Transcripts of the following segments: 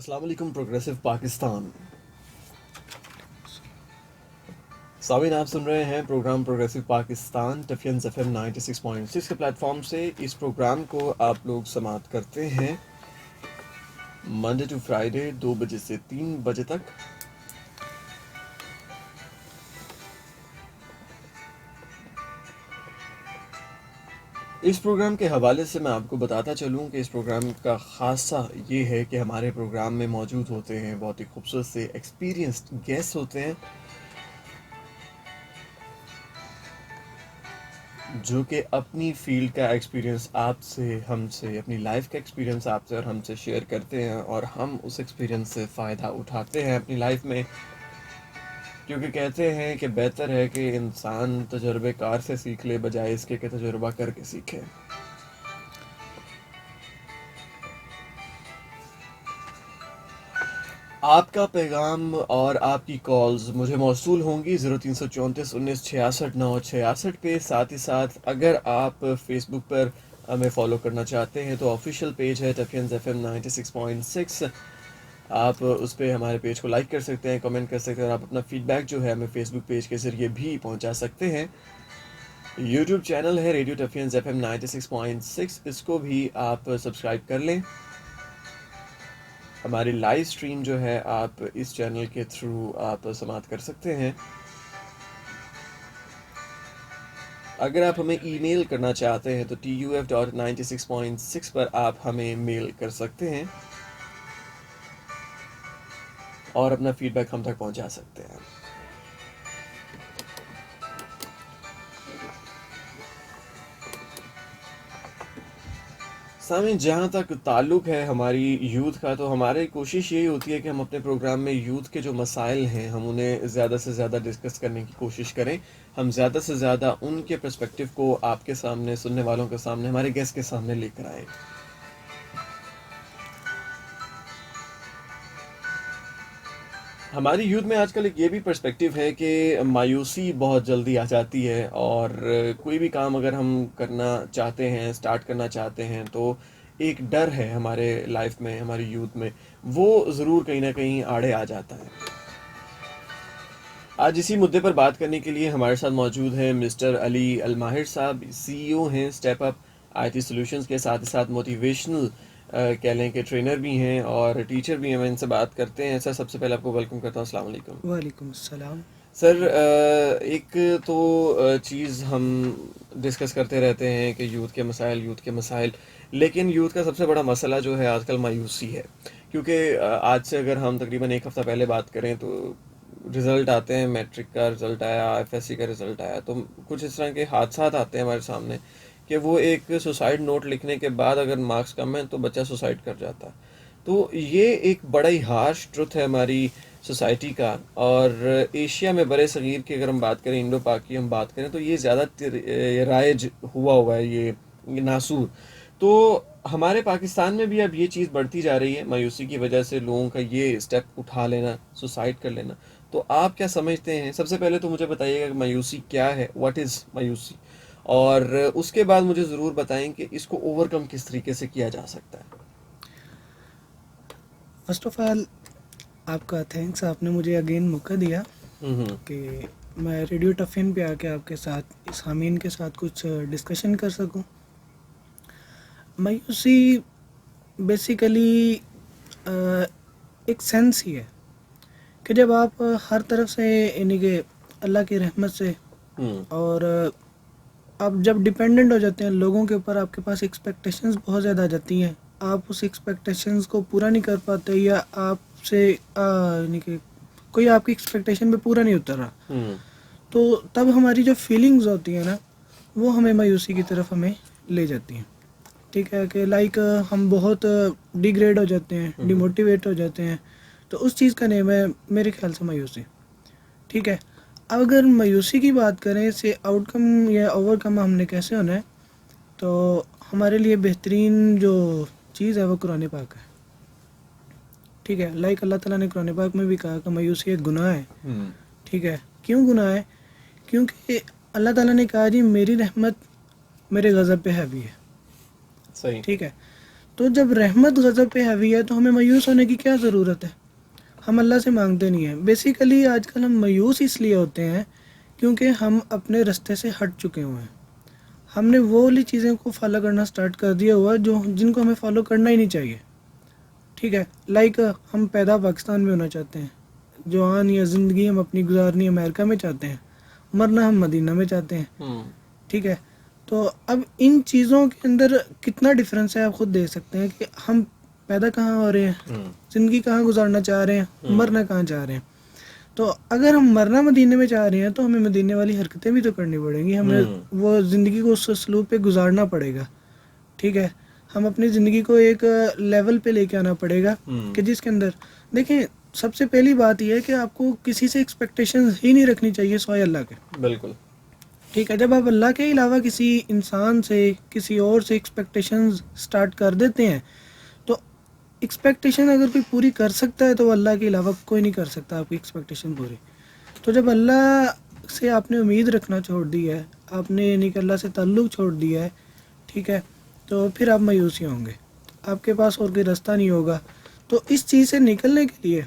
السلام علیکم پروگریسو پاکستان سامعین، آپ سن رہے ہیں پروگرام پروگریسو پاکستان ٹفینز ایف ایم 96.6 کے پلیٹ فارم سے. اس پروگرام کو آپ لوگ سماعت کرتے ہیں منڈے ٹو فرائیڈے 2 بجے سے 3 بجے تک. اس پروگرام کے حوالے سے میں آپ کو بتاتا چلوں کہ اس پروگرام کا خاصہ یہ ہے کہ ہمارے پروگرام میں موجود ہوتے ہیں بہت ہی خوبصورت سے ایکسپیرینسڈ گیسٹ ہوتے ہیں جو کہ اپنی فیلڈ کا ایکسپیرینس آپ سے، ہم سے، اپنی لائف کا ایکسپیرینس آپ سے اور ہم سے شیئر کرتے ہیں، اور ہم اس ایکسپیرینس سے فائدہ اٹھاتے ہیں اپنی لائف میں. کیونکہ کہتے ہیں کہ بہتر ہے کہ انسان تجربے کار سے سیکھ لے بجائے اس کے کہ تجربہ کر کے سیکھے. آپ کا پیغام اور آپ کی کالز مجھے موصول ہوں گی 0334 19 66 9 66 پہ. ساتھ ہی ساتھ اگر آپ فیس بک پر ہمیں فالو کرنا چاہتے ہیں تو آفیشیل پیج ہے ٹفینز ایف ایم 96.6. آپ اس پہ ہمارے پیج کو لائک کر سکتے ہیں، کمنٹ کر سکتے ہیں، اور آپ اپنا فیڈ بیک جو ہے ہمیں فیس بک پیج کے ذریعے بھی پہنچا سکتے ہیں. یوٹیوب چینل ہے ریڈیو ٹفینز ایف ایم 96.6، اس کو بھی آپ سبسکرائب کر لیں. ہماری لائیو سٹریم جو ہے آپ اس چینل کے تھرو آپ سماعت کر سکتے ہیں. اگر آپ ہمیں ای میل کرنا چاہتے ہیں تو TUF.96.6 پر آپ ہمیں میل کر سکتے ہیں اور اپنا فیڈ بیک ہم تک پہنچا سکتے ہیں. سامعین، جہاں تک تعلق ہے ہماری یوتھ کا، تو ہماری کوشش یہی ہوتی ہے کہ ہم اپنے پروگرام میں یوتھ کے جو مسائل ہیں ہم انہیں زیادہ سے زیادہ ڈسکس کرنے کی کوشش کریں. ہم زیادہ سے زیادہ ان کے پرسپیکٹو کو آپ کے سامنے، سننے والوں کے سامنے، ہمارے گیسٹ کے سامنے لے کر آئیں. ہماری یوتھ میں آج کل ایک یہ بھی پرسپیکٹیو ہے کہ مایوسی بہت جلدی آ جاتی ہے، اور کوئی بھی کام اگر ہم کرنا چاہتے ہیں، سٹارٹ کرنا چاہتے ہیں، تو ایک ڈر ہے ہمارے لائف میں، ہماری یوتھ میں، وہ ضرور کہیں نہ کہیں آڑے آ جاتا ہے. آج اسی مدعے پر بات کرنے کے لیے ہمارے ساتھ موجود ہیں مسٹر علی الماہر صاحب. CEO ہیں اسٹیپ اپ IT سولوشنز کے، ساتھ ہی ساتھ موٹیویشنل کہہ لیں کہ ٹرینر بھی ہیں اور ٹیچر بھی ہیں. میں ان سے بات کرتے ہیں. سر، سب سے پہلے آپ کو ویلکم کرتا ہوں. السلام علیکم. وعلیکم السلام. سر، ایک تو چیز ہم ڈسکس کرتے رہتے ہیں کہ یوتھ کے مسائل، یوتھ کے مسائل، لیکن یوتھ کا سب سے بڑا مسئلہ جو ہے آج کل مایوسی ہے. کیونکہ آج سے اگر ہم تقریباً ایک ہفتہ پہلے بات کریں تو رزلٹ آتے ہیں، میٹرک کا رزلٹ آیا، FSC کا رزلٹ آیا، تو کچھ اس طرح کے حادثات آتے ہیں ہمارے سامنے کہ وہ ایک سوسائڈ نوٹ لکھنے کے بعد اگر مارکس کم ہیں تو بچہ سوسائڈ کر جاتا ہے. تو یہ ایک بڑا ہی ہارش ٹروتھ ہے ہماری سوسائٹی کا. اور ایشیا میں برِ صغیر کی اگر ہم بات کریں، انڈو پاک کی ہم بات کریں، تو یہ زیادہ رائج ہوا ہے یہ ناسور. تو ہمارے پاکستان میں بھی اب یہ چیز بڑھتی جا رہی ہے، مایوسی کی وجہ سے لوگوں کا یہ اسٹیپ اٹھا لینا، سوسائڈ کر لینا. تو آپ کیا سمجھتے ہیں؟ سب سے پہلے تو مجھے بتائیے گا کہ مایوسی کیا ہے، واٹ از مایوسی، اور اس کے بعد مجھے ضرور بتائیں کہ اس کو اوور کم کس طریقے سے کیا جا سکتا ہے. فرسٹ آف آل آپ کا تھینکس، آپ نے مجھے اگین موقع دیا کہ میں ریڈیو ٹفین پہ آ کے آپ کے ساتھ، سامعین کے ساتھ کچھ ڈسکشن کر سکوں. مایوسی بیسیکلی ایک سینس ہی ہے کہ جب آپ ہر طرف سے، یعنی کہ اللہ کی رحمت سے، اور آپ جب ڈپینڈنٹ ہو جاتے ہیں لوگوں کے اوپر، آپ کے پاس ایکسپیکٹیشنز بہت زیادہ آ جاتی ہیں، آپ اس ایکسپیکٹیشنز کو پورا نہیں کر پاتے، یا آپ سے یعنی کہ کوئی آپ کی ایکسپیکٹیشن پہ پورا نہیں اتر رہا، تو تب ہماری جو فیلنگز ہوتی ہیں نا، وہ ہمیں مایوسی کی طرف ہمیں لے جاتی ہیں. ٹھیک ہے کہ لائک ہم بہت ڈیگریڈ ہو جاتے ہیں، ڈیموٹیویٹ ہو جاتے ہیں. تو اس چیز کا نیم ہے میرے خیال سے مایوسی. ٹھیک ہے، اب اگر مایوسی کی بات کریں سے آؤٹ کم یا اوور کم ہم نے کیسے ہونا ہے، تو ہمارے لیے بہترین جو چیز ہے وہ قرآن پاک ہے. ٹھیک ہے، لائک اللہ تعالیٰ نے قرآن پاک میں بھی کہا کہ مایوسی ایک گناہ ہے. ٹھیک ہے، کیوں گناہ ہے؟ کیونکہ اللہ تعالیٰ نے کہا جی میری رحمت میرے غضب پہ حاوی ہے. صحیح. ٹھیک ہے، تو جب رحمت غضب پہ حاوی ہے تو ہمیں مایوس ہونے کی کیا ضرورت ہے؟ ہم اللہ سے مانگتے نہیں ہیں. بیسیکلی آج کل ہم مایوس اس لیے ہوتے ہیں کیونکہ ہم اپنے رستے سے ہٹ چکے ہوئے ہیں. ہم نے وہ والی چیزیں کو فالو کرنا سٹارٹ کر دیا ہوا جو جن کو ہمیں فالو کرنا ہی نہیں چاہیے. ٹھیک ہے، لائک ہم پیدا پاکستان میں ہونا چاہتے ہیں، جوان یا زندگی ہم اپنی گزارنی امریکہ میں چاہتے ہیں، مرنا ہم مدینہ میں چاہتے ہیں. ٹھیک ہے، تو اب ان چیزوں کے اندر کتنا ڈفرینس ہے آپ خود دیکھ سکتے ہیں کہ ہم پیدا کہاں ہو رہے ہیں، زندگی کہاں گزارنا چاہ رہے ہیں، مرنا کہاں چاہ رہے ہیں. تو اگر ہم مرنا مدینے میں چاہ رہے ہیں تو ہمیں مدینے والی حرکتیں بھی تو کرنی پڑیں گی، ہمیں وہ زندگی کو اس اسلوب پہ گزارنا پڑے گا. ٹھیک ہے، ہم اپنی زندگی کو ایک لیول پہ لے کے آنا پڑے گا کہ جس کے اندر دیکھیں سب سے پہلی بات یہ ہے کہ آپ کو کسی سے ایکسپیکٹیشن ہی نہیں رکھنی چاہیے سوائے اللہ کے. بالکل ٹھیک ہے، جب آپ اللہ کے علاوہ کسی انسان سے کسی اور سے ایکسپیکٹیشنز سٹارٹ کر دیتے ہیں تو ایکسپیکٹیشن اگر کوئی پوری کر سکتا ہے تو اللہ کے علاوہ کوئی نہیں کر سکتا آپ کی ایکسپیکٹیشن پوری. تو جب اللہ سے آپ نے امید رکھنا چھوڑ دی ہے، آپ نے یعنی کہ اللہ سے تعلق چھوڑ دیا ہے، ٹھیک ہے، تو پھر آپ مایوس ہی ہوں گے، آپ کے پاس اور کوئی راستہ نہیں ہوگا. تو اس چیز سے نکلنے کے لیے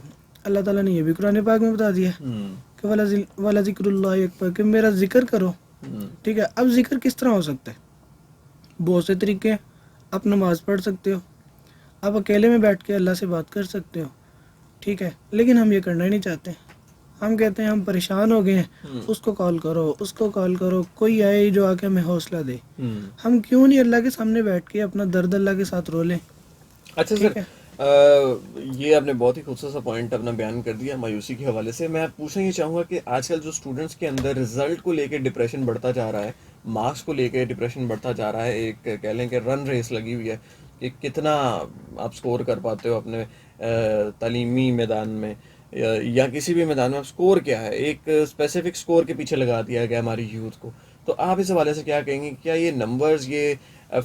اللہ تعالیٰ نے یہ بھی قرآن پاک میں بتا دیا کہ وَلَا ذِكْرُ اللَّهِ اکبر، کہ میرا ذکر کرو. ٹھیک ہے، اب ذکر کس طرح ہو سکتا ہے؟ بہت سے طریقے ہیں. آپ نماز پڑھ سکتے ہو، آپ اکیلے میں بیٹھ کے اللہ سے بات کر سکتے ہو. ٹھیک ہے، لیکن ہم یہ کرنا ہی نہیں چاہتے. ہم کہتے ہیں ہم پریشان ہو گئے ہیں، اس کو کال کرو، اس کو کال کرو، کوئی آئے جو آ کے ہمیں حوصلہ دے. ہم کیوں نہیں اللہ کے سامنے بیٹھ کے اپنا درد اللہ کے ساتھ رو لیں؟ اچھا سر، ٹھیک ہے، یہ آپ نے بہت ہی خوبصورت سا پوائنٹ اپنا بیان کر دیا مایوسی کے حوالے سے. میں پوچھنا یہ چاہوں گا کہ آج کل جو اسٹوڈنٹس کے اندر رزلٹ کو لے کے ڈپریشن بڑھتا جا رہا ہے، مارکس کو لے کے ڈپریشن بڑھتا جا رہا ہے، ایک کہہ لیں کہ رن ریس لگی ہوئی ہے کہ کتنا آپ سکور کر پاتے ہو اپنے تعلیمی میدان میں یا کسی بھی میدان میں، آپ سکور کیا ہے، ایک اسپیسیفک سکور کے پیچھے لگا دیا گیا ہماری یوتھ کو. تو آپ اس حوالے سے کیا کہیں گے؟ کیا یہ نمبرز، یہ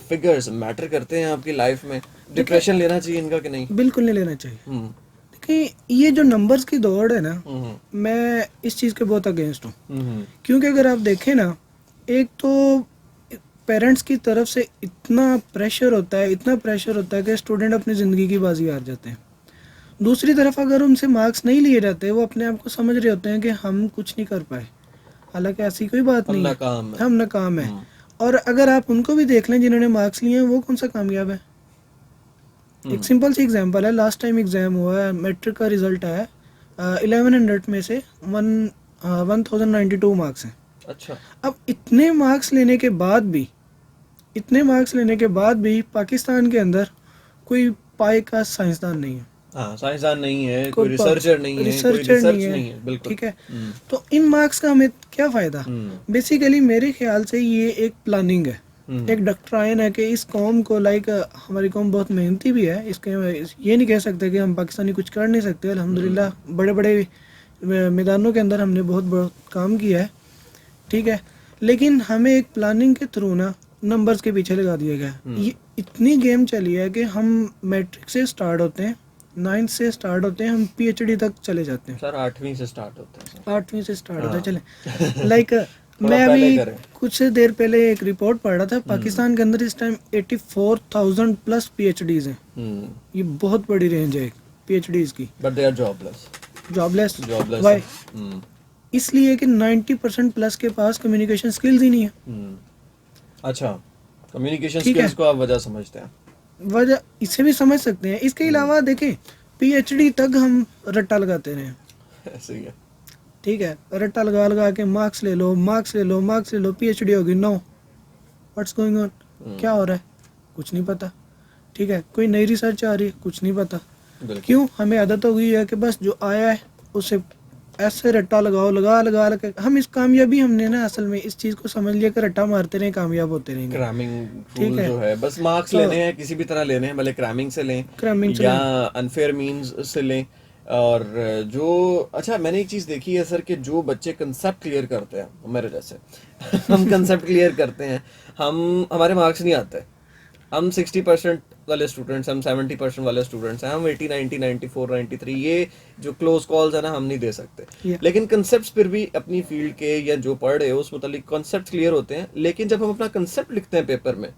فگرز میٹر کرتے ہیں آپ کی لائف میں؟ ڈپریشن لینا چاہیے ان کا کہ نہیں؟ بالکل نہیں لینا چاہیے. دیکھیں یہ جو نمبرز کی دوڑ ہے نا، میں اس چیز کے بہت اگینسٹ ہوں. کیونکہ اگر آپ دیکھیں نا، ایک تو پیرنٹس کی طرف سے اتنا پریشر ہوتا ہے، اتنا پریشر ہوتا ہے کہ اسٹوڈنٹ اپنی زندگی کی بازی ہار جاتے ہیں. دوسری طرف اگر ان سے مارکس نہیں لیے جاتے، وہ اپنے آپ کو سمجھ رہے ہوتے ہیں کہ ہم کچھ نہیں کر پائے، حالانکہ ایسی کوئی بات ہم نہیں ناکام ہے، ہیں. ہم ناکام ہیں. اور اگر آپ ان کو بھی دیکھ لیں جنہوں نے مارکس لیے ہیں، وہ کون سا کامیاب ہے؟ ایک سمپل سی ایگزامپل ہے، لاسٹ ٹائم ایگزام ہوا ہے، میٹرک کا رزلٹ آیا، 1100 میں سے 1092 مارکس ہیں. اچھا، اب اتنے مارکس لینے کے بعد بھی پاکستان کے اندر کوئی پائے کا سائنسدان نہیں ہے، ہاں سائنسدان نہیں ہے، کوئی ریسرچر نہیں ہے، کوئی ریسرچر ریسرچ نہیں ہے. نہیں ہے. بالکل. ٹھیک ہے، تو ان مارکس کا ہمیں کیا فائدہ؟ بیسیکلی میرے خیال سے یہ ایک پلاننگ ہے، ایک ڈاکٹرائن ہے کہ اس قوم کو، لائک ہماری قوم بہت محنتی بھی ہے، اس کے یہ نہیں کہہ سکتے کہ ہم پاکستانی کچھ کر نہیں سکتے. الحمدللہ بڑے بڑے میدانوں کے اندر ہم نے بہت بہت کام کیا ہے. ٹھیک ہے، لیکن ہمیں ایک پلاننگ کے تھرو نا نمبرز کے پیچھے لگا دیا گیا. یہ اتنی گیم چلی ہے کہ ہم میٹرک سے سٹارٹ ہوتے ہیں، 9 سے سٹارٹ ہوتے ہیں، ہم پی ایچ ڈی تک چلے جاتے ہیں. سر 8ویں سے سٹارٹ ہوتا ہے سر. 8ویں سے سٹارٹ ہوتا ہے. ہاں چلیں لائک تھوڑا میں پہلے ابھی کریں. کچھ دیر پہلے ایک رپورٹ پڑھ رہا تھا، پاکستان کے اندر اس time 84,000 plus P H Ds ہیں. یہ بہت بڑی رینج ہے پی ایچ ڈیز کی. But they are jobless. Jobless ہے. وائی؟ اس لیے کہ 90% پلس کے پاس کمیونیکیشن سکلز ہی نہیں ہے. اچھا، کمیونیکیشن ٹھیک ہے، اسکلز کو آپ وجہ سمجھتے ہیں؟ وجہ اسے بھی سمجھ سکتے ہیں. اس کے علاوہ دیکھیں پی ایچ ڈی تک ہم رٹا لگاتے رہے. ایسے ہی ہے. ٹھیک ہے، رٹا لگا لگا کے مارکس لے لو، مارکس لے لو، مارکس لے لو، پی ایچ ڈی ہوگی. نو، واٹس گوئنگ آن؟ کیا ہو رہا ہے؟ کچھ نہیں پتہ. ٹھیک ہے، کوئی نئی ریسرچ آ رہی ہے؟ کچھ نہیں پتہ. کیوں؟ ہمیں عادت ہو گئی ہے کہ بس جو آیا ہے اسے ایسے رٹا لگاؤ، لگا لگا کے ہم اس کامیابی، ہم نے نا اصل میں اس چیز کو سمجھ لیا کہ رٹا مارتے رہیں کامیاب ہوتے رہیں گے. کرامنگ ٹھیک رول جو ہے، بس مارکس تو لینے ہیں کسی بھی طرح لینے ہیں، بھلے کرامنگ سے لیں کرامنگ سے یا لیں. انفیئر مینز سے لیں. اور جو اچھا میں نے ایک چیز دیکھی ہے سر کہ جو بچے کنسیپٹ کلیئر کرتے ہیں، میرے جیسے ہم کنسیپٹ کلیئر کرتے ہیں، ہمارے مارکس نہیں آتے. ہم 60% والے اسٹوڈنٹس، ہم 70% والے اسٹوڈنٹس ہیں، ہم 80 90 94 93 یہ جو کلوز کالز ہیں نا ہم نہیں دے سکتے. لیکن کنسیپٹس پھر بھی اپنی فیلڈ کے یا جو پڑھ رہے ہو اس متعلق کنسیپٹ کلیئر ہوتے ہیں. لیکن جب ہم اپنا کنسیپٹ لکھتے ہیں پیپر میں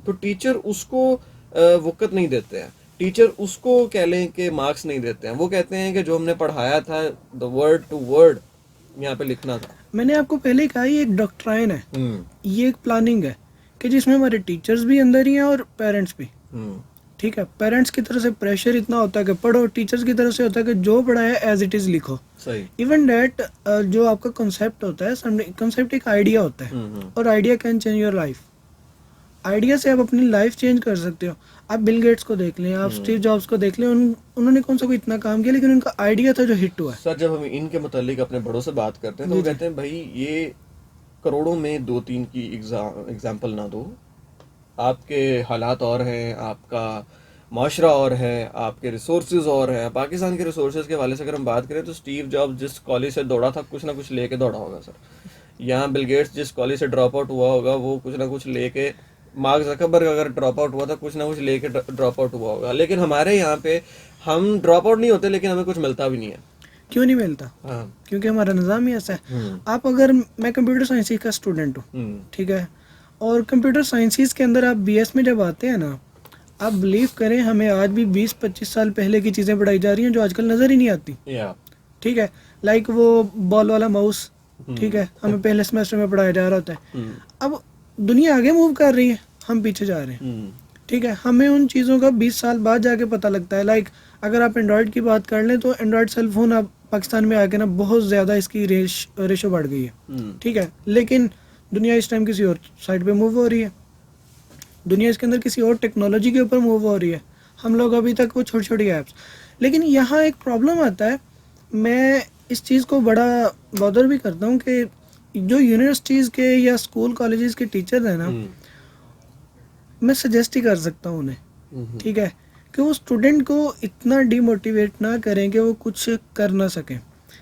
تو ٹیچر اس کو وقت نہیں دیتے ہیں. ٹیچر اس کو کہہ لیں کہ مارکس نہیں دیتے ہیں, وہ کہتے ہیں کہ جو ہم نے پڑھایا تھا دا ورڈ ٹو ورڈ یہاں پہ لکھنا تھا. میں نے آپ کو پہلے ہی کہا یہ ایک ڈاکٹرائن ہے, یہ ایک پلاننگ ہے کہ جس میں ہمارے ٹیچرز بھی اندر ہی ہیں اور پیرنٹس بھی. ٹھیک ہے, پیرنٹس کی طرف سے پریشر اتنا ہوتا ہے کہ پڑھو, ٹیچرز کی طرف سے ہوتا ہے کہ جو پڑھایا ایز اٹ از لکھو. صحیح. ایون دیٹ جو آپ کا کنسیپٹ ہوتا ہے, کنسیپٹ ایک آئیڈیا ہوتا ہے, اور idea can change your life. Idea سے آپ اپنی لائف چینج کر سکتے ہو. آپ بل گیٹس کو دیکھ لیں, آپ اسٹیو جابس کو دیکھ لیں, انہوں نے کون سا کوئی اتنا کام کیا, لیکن ان کا آئیڈیا تھا جو ہٹ ہوا ہے. سر جب ہم ان کے متعلق اپنے بڑوں سے بات کرتے ہیں تو وہ کہتے ہیں بھائی یہ کروڑوں میں 2-3 کی ایگزامپل نہ دو, آپ کے حالات اور ہیں, آپ کا معاشرہ اور ہے, آپ کے ریسورسز اور ہیں. پاکستان کے ریسورسز کے حوالے سے اگر ہم بات کریں تو اسٹیو جاب جس کالج سے دوڑا تھا کچھ نہ کچھ لے کے دوڑا ہوگا سر. یہاں بل گیٹس جس کالج سے ڈراپ آؤٹ ہوا ہوگا وہ کچھ نہ کچھ لے کے, مارک زکربرگ اگر ڈراپ آؤٹ ہوا تھا کچھ نہ کچھ لے کے ڈراپ آؤٹ ہوا ہوگا. لیکن ہمارے یہاں پہ ہم ڈراپ آؤٹ نہیں ہوتے لیکن ہمیں کچھ ملتا بھی نہیں ہے. کیوں نہیں ملتا؟ ہاں, کیونکہ ہمارا نظام ہی ایسا ہے. آپ اگر, میں کمپیوٹر سائنس کا اسٹوڈنٹ ہوں, ٹھیک ہے, اور کمپیوٹر سائنسز کے اندر آپ بی ایس میں جب آتے ہیں نا, آپ بلیو کریں ہمیں آج بھی 20-25 سال پہلے کی چیزیں پڑھائی جا رہی ہیں جو آج کل نظر ہی نہیں آتی. ٹھیک ہے, لائک وہ بال والا ماؤس, ٹھیک ہے, ہمیں پہلے سیمسٹر میں پڑھایا جا رہا ہوتا ہے. اب دنیا آگے موو کر رہی ہے, ہم پیچھے جا رہے ہیں. ٹھیک ہے, ہمیں ان چیزوں کا 20 سال بعد جا کے پتہ لگتا ہے. لائک اگر آپ اینڈرائڈ کی بات کر لیں تو اینڈرائڈ سیل فون آپ پاکستان میں آ کے نا بہت زیادہ اس کی ریشو بڑھ گئی ہے. ٹھیک ہے, لیکن دنیا اس ٹائم کسی اور سائڈ پہ موو ہو رہی ہے. دنیا اس کے اندر کسی اور ٹیکنالوجی کے اوپر موو ہو رہی ہے. ہم لوگ ابھی تک وہ چھوٹی چھوٹی ایپس. لیکن یہاں ایک پرابلم آتا ہے, میں اس چیز کو بڑا بادر بھی کرتا ہوں کہ جو یونیورسٹیز کے یا اسکول کالجز کے ٹیچر ہیں نا, میں سجیسٹ ہی کر سکتا ہوں انہیں, ٹھیک ہے, کہ وہ اسٹوڈنٹ کو اتنا ڈی موٹیویٹ نہ کریں کہ وہ کچھ کر نہ سکیں.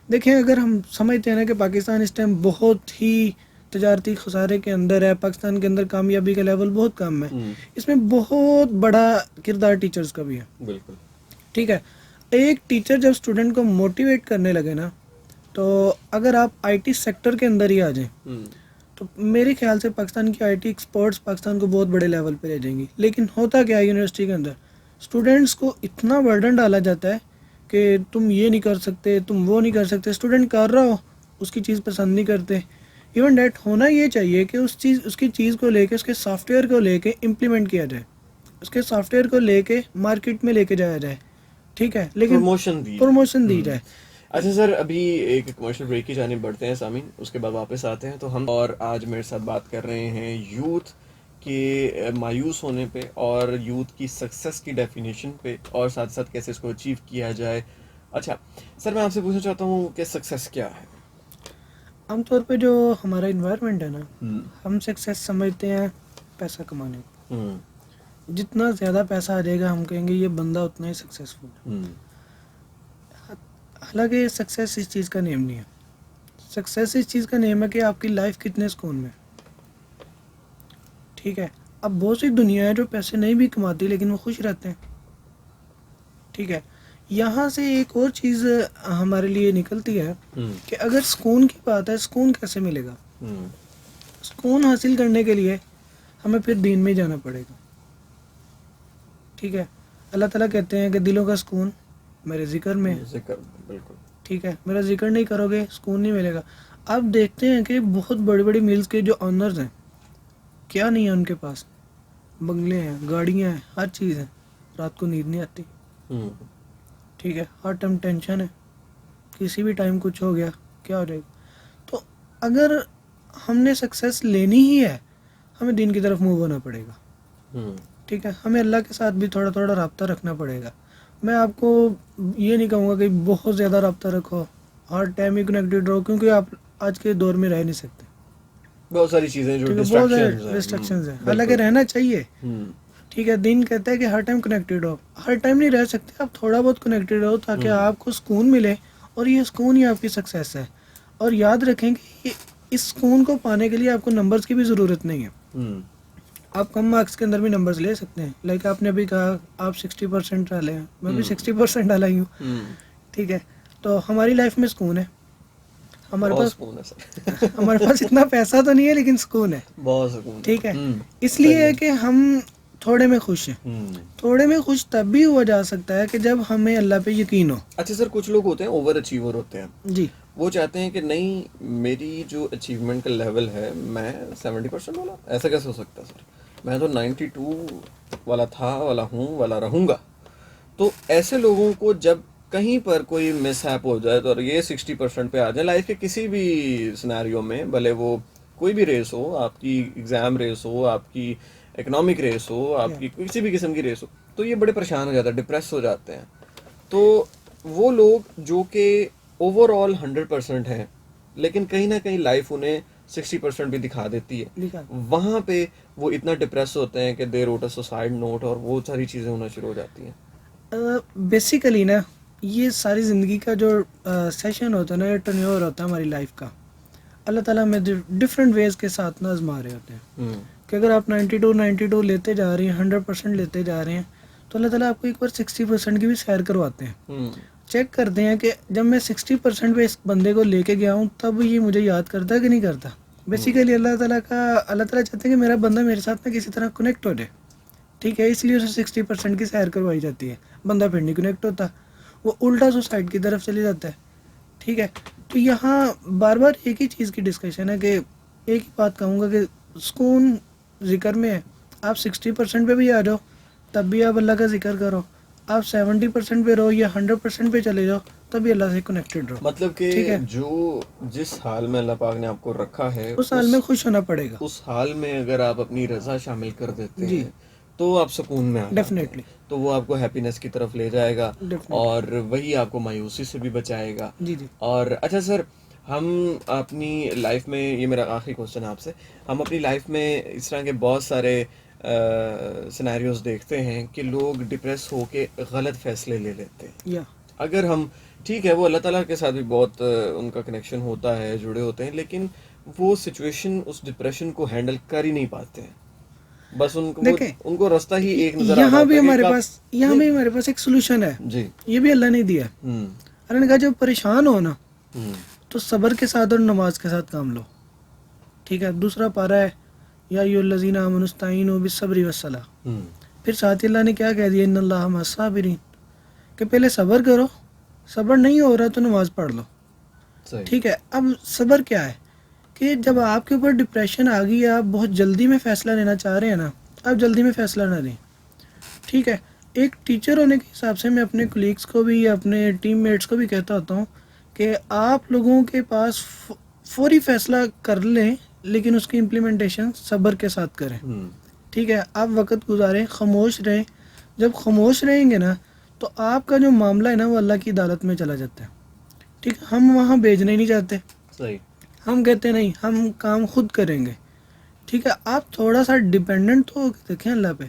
دیکھیں, اگر ہم سمجھتے ہیں نا کہ پاکستان اس ٹائم بہت ہی تجارتی خسارے کے اندر ہے, پاکستان کے اندر کامیابی کا لیول بہت کم ہے, اس میں بہت بڑا کردار ٹیچرز کا بھی ہے. بالکل. ٹھیک ہے, ایک ٹیچر جب اسٹوڈنٹ کو موٹیویٹ کرنے لگے نا, تو اگر آپ آئی ٹی سیکٹر کے اندر ہی آ جائیں تو میرے خیال سے پاکستان کی آئی ٹی ایکسپرٹس پاکستان کو بہت بڑے لیول پہ لے جائیں گی. لیکن ہوتا کیا ہے, یونیورسٹی کے اندر اسٹوڈنٹس کو اتنا برڈن ڈالا جاتا ہے کہ تم یہ نہیں کر سکتے, تم وہ نہیں کر سکتے. اسٹوڈنٹ کر رہا ہو, اس کی چیز پسند نہیں کرتے. ایون ڈیٹ ہونا یہ چاہیے کہ اس کی چیز کو لے کے, اس کے سافٹ ویئر کو لے کے امپلیمنٹ کیا جائے, اس کے سافٹ ویئر کو لے کے مارکیٹ میں لے کے جایا جائے. ٹھیک ہے, لیکن پروموشن دی جائے. اچھا سر, ابھی ایک کمرشل بریک کی جانب بڑھتے ہیں سامعین, اس کے بعد واپس آتے ہیں. تو ہم اور آج میرے ساتھ بات کر رہے ہیں یوتھ کے مایوس ہونے پہ اور یوتھ کی سکسیس کی ڈیفینیشن پہ, اور ساتھ ساتھ کیسے اس کو اچیو کیا جائے. اچھا سر, میں آپ سے پوچھنا چاہتا ہوں کہ سکسیس کیا ہے؟ عام طور پہ جو ہمارا انوائرمنٹ ہے نا, ہم سکسیس سمجھتے ہیں پیسہ کمانے کو. جتنا زیادہ پیسہ آ جائے گا ہم کہیں گے یہ بندہ اتنا ہی سکسیسفل ہے. حالانکہ سکسیس اس چیز کا نیم نہیں ہے. سکسیس اس چیز کا نیم ہے کہ آپ کی لائف کتنے سکون میں. ٹھیک ہے, اب بہت سی دنیا ہے جو پیسے نہیں بھی کماتی لیکن وہ خوش رہتے ہیں. ٹھیک ہے, یہاں سے ایک اور چیز ہمارے لیے نکلتی ہے کہ اگر سکون کی بات ہے, سکون کیسے ملے گا؟ سکون حاصل کرنے کے لیے ہمیں پھر دین میں جانا پڑے گا. ٹھیک ہے, اللہ تعالیٰ کہتے ہیں کہ دلوں کا سکون میرے ذکر میں. بالکل. ٹھیک ہے, میرا ذکر نہیں کرو گے سکون نہیں ملے گا. آپ دیکھتے ہیں کہ بہت بڑی بڑی میلز کے جو آنرز ہیں, کیا نہیں ہے ان کے پاس, بنگلے ہیں, گاڑیاں ہیں, ہر چیز ہے, رات کو نیند نہیں آتی. ٹھیک ہے, ہر ٹائم ٹینشن ہے, کسی بھی ٹائم کچھ ہو گیا کیا ہو جائے گا. تو اگر ہم نے سکسیس لینی ہی ہے, ہمیں دین کی طرف موو ہونا پڑے گا. ٹھیک ہے, ہمیں اللہ کے ساتھ بھی تھوڑا تھوڑا رابطہ رکھنا پڑے گا. میں آپ کو یہ نہیں کہوں گا کہ بہت زیادہ رابطہ رکھو, ہر ٹائم ہی کنیکٹڈ رہو, کیونکہ آپ آج کے دور میں رہ نہیں سکتے. بہت ساری چیزیں جو بہت سارے ڈسٹریکشنز ہیں, حالانکہ رہنا چاہیے. ٹھیک ہے, دین کہتا ہے کہ ہر ٹائم کنیکٹڈ رہو. ہر ٹائم نہیں رہ سکتے, آپ تھوڑا بہت کنیکٹڈ رہو تاکہ آپ کو سکون ملے, اور یہ سکون ہی آپ کی سکسیس ہے. اور یاد رکھیں کہ اس سکون کو پانے کے لیے آپ کو نمبرز کی بھی ضرورت نہیں ہے. آپ کم مارکس کے اندر بھی نمبرز لے سکتے ہیں. لائک آپ نے ابھی کہا آپ 60% ڈالے ہیں, میں بھی 60% ڈالا ہی ہوں. ٹھیک ہے, تو ہماری لائف میں سکون ہے. ہمارے پاس اتنا پیسہ تو نہیں ہے لیکن سکون ہے. بہت سکون. ٹھیک ہے, اس لیے ہے کہ ہم تھوڑے میں خوش ہیں. تھوڑے میں خوش تب بھی ہوا جا سکتا ہے کہ جب ہمیں اللہ پہ یقین ہو. اچھا سر، کچھ لوگ ہوتے ہیں اوور اچیور ہوتے ہیں. جی. وہ چاہتے ہیں کہ نہیں میری جو اچیومنٹ کا لیول ہے میں 70% والا، ایسا کیسے ہو سکتا ہے سر؟ میں تو 92 والا تھا، والا ہوں، والا رہوں گا. تو ایسے لوگوں کو جب کہیں پر کوئی مس ہیپ ہو جائے تو یہ 60% پہ آ جائے لائف کے کسی بھی سناریو میں، بھلے وہ کوئی بھی ریس ہو، آپ کی ایگزام ریس ہو، آپ کی اکنامک ریس ہو، آپ کی کسی بھی قسم کی ریس ہو، تو یہ بڑے پریشان ہو جاتے ہیں، ڈپریس ہو جاتے ہیں. تو وہ لوگ جو کہ اوور آل 100% ہیں لیکن کہیں نہ کہیں لائف انہیں 60% بھی دکھا دیتی ہے، وہاں پہ وہ اتنا ڈپریس ہوتے ہیں کہ دے روٹ اے سوسائڈ نوٹ اور وہ ساری چیزیں ہونا شروع ہو جاتی ہیں. بیسیکلی نا یہ ساری زندگی کا جو سیشن ہوتا ہے نا، یہ ٹرنیور ہوتا ہے ہماری لائف کا. اللہ تعالیٰ ہمیں ڈفرینٹ ویز کے ساتھ نا آزما رہے ہوتے ہیں کہ اگر آپ 92 لیتے جا رہے ہیں، 100% لیتے جا رہے ہیں، تو اللہ تعالیٰ آپ کو ایک بار 60% کی بھی سیر کرواتے ہیں. چیک کرتے ہیں کہ جب میں 60% پہ اس بندے کو لے کے گیا ہوں تب یہ مجھے یاد کرتا ہے کہ نہیں کرتا. بیسیکلی اللہ تعالیٰ چاہتے ہیں کہ میرا بندہ میرے ساتھ نا کسی طرح کنیکٹ ہو جائے. ٹھیک ہے، اس لیے اسے 60% کی سیر کروائی جاتی ہے. بندہ پھر نہیں کنیکٹ ہوتا، وہ الٹا سوسائڈ کی طرف چلے جاتا ہے. ٹھیک ہے، تو یہاں بار بار ایک ہی چیز کی ڈسکشن ہے کہ ایک ہی بات کہوں گا کہ سکون ذکر میں ہے. آپ 60% پہ بھی آ جاؤ تب بھی آپ اللہ کا ذکر کرو، آپ 70% پہ رہو یا 100% پہ چلے جاؤ تب بھی اللہ سے کنیکٹڈ رہو. مطلب کہ ٹھیک ہے، جو جس حال میں اللہ پاک نے آپ کو رکھا ہے اس حال میں خوش ہونا پڑے گا. اس حال میں اگر آپ اپنی رضا شامل کر دیتے جی ہیں تو آپ سکون میں آ جاتے ہیں، ڈیفینیٹلی، تو وہ آپ کو ہیپینس کی طرف لے جائے گا ڈیفینیٹلی. اور وہی آپ کو مایوسی سے بھی بچائے گا. جی جی. اور اچھا سر، ہم اپنی لائف میں، یہ میرا آخری کوشچن ہے آپ سے، ہم اپنی لائف میں اس طرح کے بہت سارے سینیریوز دیکھتے ہیں کہ لوگ ڈپریس ہو کے غلط فیصلے لے لیتے ہیں. یا اگر ہم ٹھیک ہے، وہ اللہ تعالیٰ کے ساتھ بھی بہت ان کا کنیکشن ہوتا ہے، جڑے ہوتے ہیں، لیکن وہ سچویشن اس ڈپریشن کو ہینڈل کر ہی نہیں پاتے ہیں. بس ان کو راستہ ہی ایک نظر آ یہاں جاتا بھی ہے ہمارے پاس ایک سولوشن ہے. جی. یہ بھی اللہ نے دیا. اللہ نے کہا جب پریشان ہو نا تو صبر کے ساتھ اور نماز کے ساتھ کام لو. ٹھیک ہے، دوسرا پارہ ہے یا ایھا الذین آمنوا استعینوا بالصبر والصلاۃ. پھر ساتھ اللہ نے کیا کہہ دیا، ان اللہ مع الصابرین، کہ پہلے صبر کرو، صبر نہیں ہو رہا تو نماز پڑھ لو. ٹھیک ہے، اب صبر کیا ہے کہ جب آپ کے اوپر ڈپریشن آ گئی، آپ بہت جلدی میں فیصلہ لینا چاہ رہے ہیں نا، آپ جلدی میں فیصلہ نہ لیں. ٹھیک ہے، ایک ٹیچر ہونے کے حساب سے میں اپنے کولیگس کو بھی یا اپنے ٹیم میٹس کو بھی کہتا ہوتا ہوں کہ آپ لوگوں کے پاس فوری فیصلہ کر لیں لیکن اس کی امپلیمنٹیشن صبر کے ساتھ کریں. ٹھیک ہے، آپ وقت گزاریں، خاموش رہیں. جب خاموش رہیں گے نا تو آپ کا جو معاملہ ہے نا وہ اللہ کی عدالت میں چلا جاتا ہے. ٹھیک ہے، ہم وہاں بھیجنے نہیں چاہتے. ہم کہتے نہیں، ہم کام خود کریں گے. ٹھیک ہے، آپ تھوڑا سا ڈیپینڈنٹ تو دیکھیں اللہ پہ.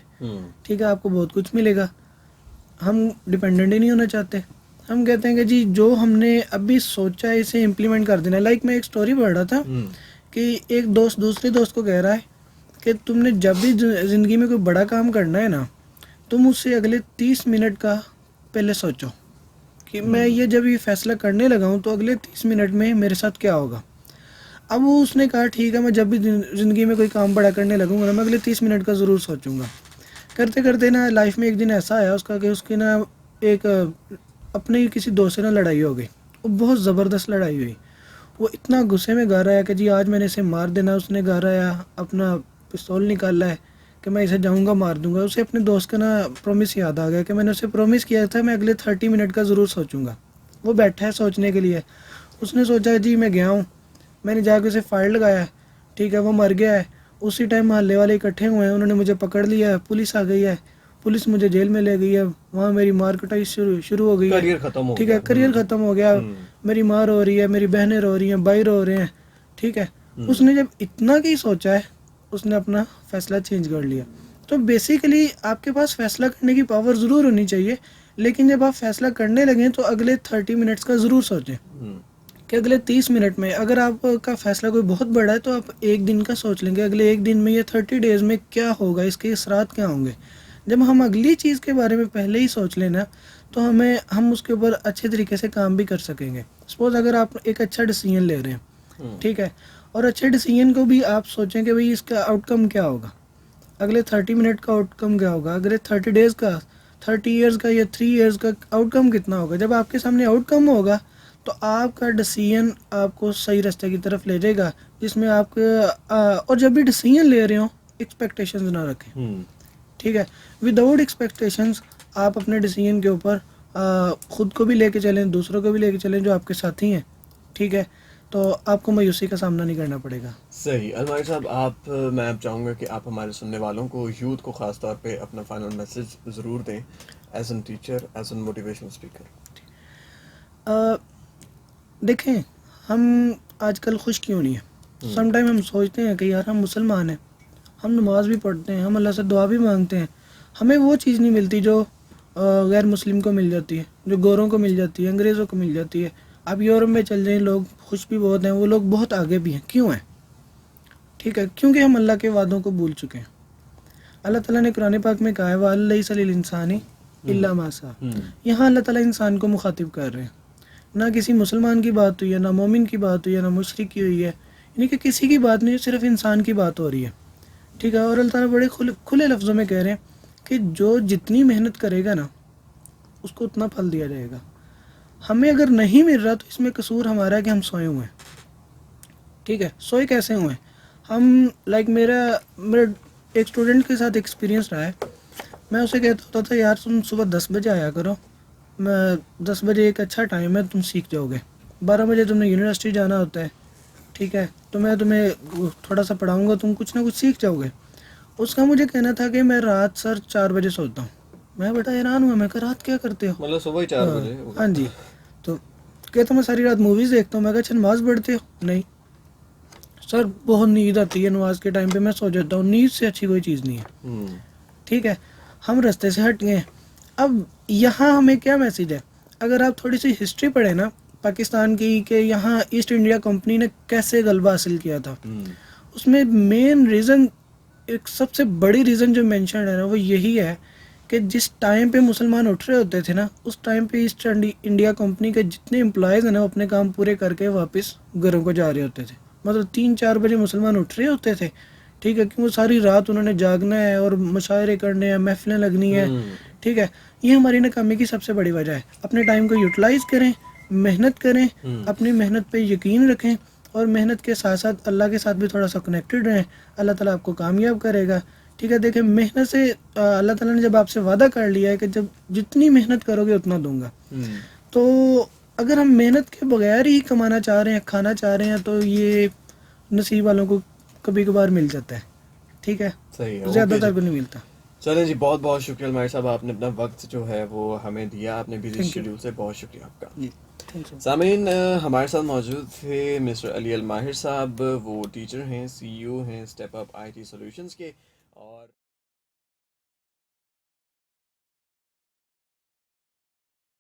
ٹھیک ہے، آپ کو بہت کچھ ملے گا. ہم ڈیپینڈنٹ ہی نہیں ہونا چاہتے. ہم کہتے ہیں کہ جی جو ہم نے ابھی سوچا ہے اسے امپلیمنٹ کر دینا. لائک میں ایک سٹوری پڑھ رہا تھا کہ ایک دوست دوسرے دوست کو کہہ رہا ہے کہ تم نے جب بھی زندگی میں کوئی بڑا کام کرنا ہے نا، تم اس سے اگلے 30 منٹ کا پہلے سوچو کہ میں جب یہ فیصلہ کرنے لگا ہوں تو اگلے 30 منٹ میں میرے ساتھ کیا ہوگا. اب وہ اس نے کہا ٹھیک ہے، میں جب بھی زندگی میں کوئی کام بڑا کرنے لگوں گا میں اگلے 30 منٹ کا ضرور سوچوں گا. کرتے کرتے نا لائف میں ایک دن ایسا آیا اس کا کہ اس کی نا ایک اپنے ہی کسی دوست سے نا لڑائی ہو گئی. وہ بہت زبردست لڑائی ہوئی. وہ اتنا غصے میں گا رہا ہے کہ جی آج میں نے اسے مار دینا. اس نے گا رہا ہے، اپنا پستول نکالا ہے کہ میں اسے جاؤں گا مار دوں گا. اسے اپنے دوست کا نا پرومس یاد آ گیا کہ میں نے اسے پرومس کیا تھا میں اگلے 30 منٹ کا ضرور سوچوں گا. وہ بیٹھا ہے سوچنے کے لیے. اس نے سوچا جی میں گیا ہوں، میں نے جا کے اسے فائر لگایا ہے. ٹھیک ہے، وہ مر گیا ہے. اسی ٹائم محلے والے اکٹھے ہوئے ہیں، انہوں نے مجھے پکڑ لیا ہے. پولیس آ گئی ہے، پولیس مجھے جیل میں لے گئی ہے. وہاں میری مار کٹائی شروع ہو گئی ہے. ٹھیک ہے، کریئر ختم ہو گیا. میری ماں رو رہی ہے، میری بہنیں رو رہی ہیں، بھائی رو رہے ہیں. ٹھیک ہے، اس نے جب اتنا کی سوچا ہے اس نے اپنا فیصلہ چینج کر لیا. تو بیسیکلی آپ کے پاس فیصلہ کرنے کی پاور ضرور ہونی چاہیے، لیکن جب آپ فیصلہ کرنے لگیں تو اگلے 30 منٹس کا ضرور سوچیں کہ اگلے 30 منٹ میں اگر آپ کا فیصلہ کوئی بہت بڑا ہے تو آپ ایک دن کا سوچ لیں گے اگلے ایک دن میں یا 30 ڈیز میں کیا ہوگا، اس کے اثرات کیا ہوں گے. جب ہم اگلی چیز کے بارے میں پہلے ہی سوچ لینا تو ہم اس کے اوپر اچھے طریقے سے کام بھی کر سکیں گے. سپوز اگر آپ ایک اچھا ڈیسیجن لے رہے ہیں، ٹھیک ہے، اور اچھے ڈیسیجن کو بھی آپ سوچیں کہ بھئی اس کا آؤٹ کم کیا ہوگا. اگلے 30 منٹ کا آؤٹ کم کیا ہوگا, اگلے 30 ڈیز کا, 30 ایئرس کا یا 3 ایئرس کا آؤٹ کم کتنا ہوگا. جب آپ کے سامنے آؤٹ کم ہوگا تو آپ کا ڈیسیژن آپ کو صحیح راستے کی طرف لے جائے گا, جس میں آپ کے اور جب بھی ڈیسیژن لے رہے ہوں ایکسپیکٹیشنز نہ رکھیں. ٹھیک ہے, وداؤٹ ایکسپیکٹیشنز آپ اپنے ڈیسیژن کے اوپر خود کو بھی لے کے چلیں, دوسروں کو بھی لے کے چلیں جو آپ کے ساتھی ہیں. ٹھیک ہے, تو آپ کو مایوسی کا سامنا نہیں کرنا پڑے گا. صحیح. الماہر صاحب میں اب چاہوں گا کہ آپ ہمارے سننے والوں کو, یوتھ کو خاص طور پہ اپنا فائنل میسج ضرور دیں as an teacher, as an motivational speaker. دیکھیں, ہم آج کل خوش کیوں نہیں ہیں. سم ٹائم ہم سوچتے ہیں کہ یار ہم مسلمان ہیں, ہم نماز بھی پڑھتے ہیں, ہم اللہ سے دعا بھی مانگتے ہیں, ہمیں وہ چیز نہیں ملتی جو غیر مسلم کو مل جاتی ہے, جو گوروں کو مل جاتی ہے, انگریزوں کو مل جاتی ہے. اب یورپ میں چل جائیں, لوگ خوش بھی بہت ہیں, وہ لوگ بہت آگے بھی ہیں. کیوں ہیں؟ ٹھیک ہے, کیونکہ ہم اللہ کے وعدوں کو بھول چکے ہیں. اللہ تعالیٰ نے قرآن پاک میں کہا ہے وَلَيْسَ لِلْإِنسَانِ إِلَّا مَا سَعَىٰ. یہاں اللہ تعالیٰ انسان کو مخاطب کر رہے ہیں, نہ کسی مسلمان کی بات ہوئی ہے, نہ مومن کی بات ہوئی ہے, نہ مشرک کی ہوئی ہے, یعنی کہ کسی کی بات نہیں, صرف انسان کی بات ہو رہی ہے. ٹھیک ہے, اور اللہ تعالیٰ بڑے کھلے لفظوں میں کہہ رہے ہیں کہ جو جتنی محنت کرے گا نا اس کو اتنا پھل دیا جائے گا. ہمیں اگر نہیں مل رہا تو اس میں قصور ہمارا ہے کہ ہم سوئے ہوئے ہیں. ٹھیک ہے, سوئے کیسے ہوئے ہیں ہم, میرا ایک اسٹوڈنٹ کے ساتھ ایکسپیرینس رہا ہے. میں اسے کہتا ہوتا تھا یار تم صبح 10 بجے آیا کرو, میں 10 بجے ایک اچھا ٹائم ہے, تم سیکھ جاؤ گے. 12 بجے تم نے یونیورسٹی جانا ہوتا ہے. ٹھیک ہے, تو میں تمہیں تھوڑا سا پڑھاؤں گا, تم کچھ نہ کچھ سیکھ جاؤ گے. اس کا مجھے کہنا تھا کہ میں رات سر 4 بجے سوتا ہوں. میں بیٹا حیران ہوا, میں کہا رات کیا کرتے ہو؟ مطلب صبح ہی 4 بجے؟ ہاں جی. تو کہتا میں ساری رات موویز دیکھتا ہوں. میں کہا اچھا نماز پڑھتے ہو؟ نہیں سر, بہت نیند آتی ہے نماز کے ٹائم پہ, میں سو جاتا ہوں. نیند سے اچھی کوئی چیز نہیں ہے. ٹھیک ہے, ہم راستے سے ہٹ گئے. اب یہاں ہمیں کیا میسیج ہے, اگر آپ تھوڑی سی ہسٹری پڑھیں نا پاکستان کی, کہ یہاں ایسٹ انڈیا کمپنی نے کیسے غلبہ حاصل کیا تھا, اس میں مین ریزن, ایک سب سے بڑی ریزن جو مینشن ہے نا وہ یہی ہے کہ جس ٹائم پہ مسلمان اٹھ رہے ہوتے تھے نا, اس ٹائم پہ ایسٹ انڈیا کمپنی کے جتنے امپلائیز ہیں نا وہ اپنے کام پورے کر کے واپس گھروں کو جا رہے ہوتے تھے. مطلب 3-4 بجے مسلمان اٹھ رہے ہوتے تھے. ٹھیک ہے, کیونکہ ساری رات انہوں نے جاگنا ہے اور مشاعرے کرنے ہیں, محفلیں لگنی ہیں. ٹھیک ہے, یہ ہماری ناکامی کی سب سے بڑی وجہ ہے. اپنے ٹائم کو یوٹیلائز کریں, محنت کریں, اپنی محنت پہ یقین رکھیں, اور محنت کے ساتھ ساتھ اللہ کے ساتھ بھی تھوڑا سا کنیکٹڈ رہیں. اللہ تعالیٰ آپ کو کامیاب کرے گا. ٹھیک ہے, دیکھیں محنت سے اللہ تعالیٰ نے جب آپ سے وعدہ کر لیا ہے کہ جب جتنی محنت کرو گے اتنا دوں گا, تو اگر ہم محنت کے بغیر ہی کمانا چاہ رہے ہیں, کھانا چاہ رہے ہیں, تو یہ نصیب والوں کو کبھی کبھار مل جاتا ہے. ٹھیک ہے, صحیح ہے, زیادہ اوکے تر جی. کو نہیں ملتا. چلیں جی, بہت بہت شکریہ الماہر صاحب, آپ نے اپنا وقت جو ہے وہ ہمیں دیا, آپ نے بزی تھینک یو شیڈیول سے, بہت شکریہ آپ کا. جی, تھینک یو. سامعین, ہمارے ساتھ موجود تھے مسٹر علی الماہر صاحب, وہ ٹیچر ہیں, CEO ہیں اسٹیپ اپ IT سولوشنز کے, اور